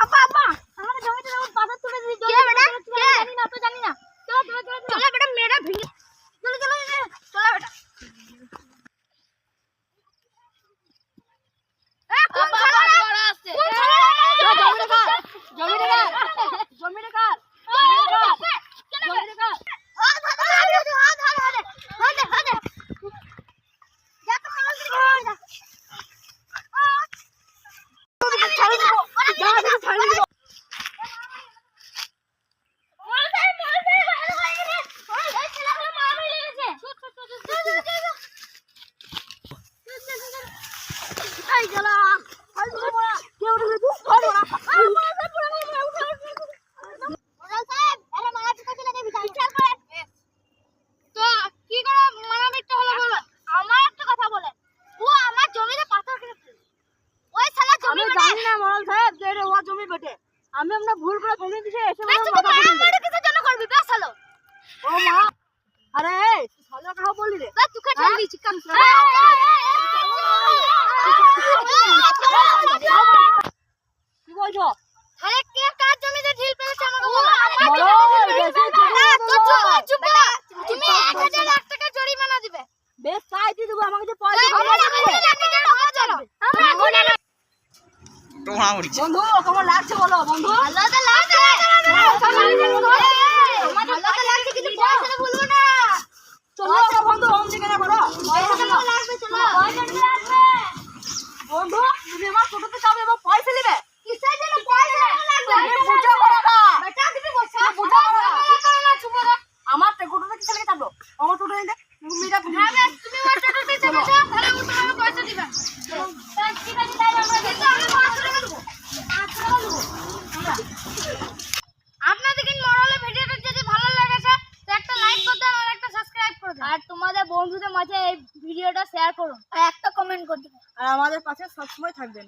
আপা আপা আমাকে জমিতে যাবো পাথর তুলে দিই। কে বেটা? কে? জানি না তো জানি না। চলো চলো চলো চলো বেটা মেয়েরা ভেঙে চলো চলো চলো বেটা। কোন খালা বড় আছে? কোন খালা? জমিতে কার? জমিতে কার? জমিতে কার? হাত যা তো খালা যা ছাড়ি দাও যা যা ছাড়ি দাও। আমি আমরা ভুল করে জমি দিছে এসে জন্য করবি বেশ হলো। ও মা আরে ভালো কথা বলি রে তুই কে চলবি চিকন কি বলছো? আরে কে কার জমিতে ঢিল ফেলেছে আমাকে বলো। তুমি 1000 টাকা জরিমানা দিবে। বেশ তাই দেব আমাকে যে পয়সা বন্ধু কেমন লাগছে বলো বন্ধু? ভালো তো লাগছে আমাদের ভালো লাগছে কিন্তু পয়সা ভুলবো না। চলো বন্ধু হোম থেকে না করো পয়সা লাগবে চলো পয়সা লাগবে বন্ধু তুমি আমার টোটোতে যাবে এবং পয়সা নেবে কিসের জন্য পয়সা লাগবে তুমি বুঝো না বেটা তুমি বসো বুঝো না কি করো না চুপ করো আমার টোটোতে কি ছেলে যাবো আমার টোটো নিতে তুমি মেয়েটা হ্যাঁ তুমি আমার টোটোতে যাবে তাহলে আমি তোমাকে পয়সা দিবা তাই ঠিক আছে তাই আমরা কিন্তু আমি 500 টাকা দেব 500 টাকা দেব আমরা আপনাদের কি মরালে ভিডিওটা যদি ভালো লেগেছে তো একটা লাইক করে দাও আর একটা সাবস্ক্রাইব করে দাও আর তোমাদের বন্ধুদের মাঝে এই ভিডিওটা শেয়ার করুন আর একটা কমেন্ট করে দিন আর আমাদের পাশে সব সময় থাকবেন।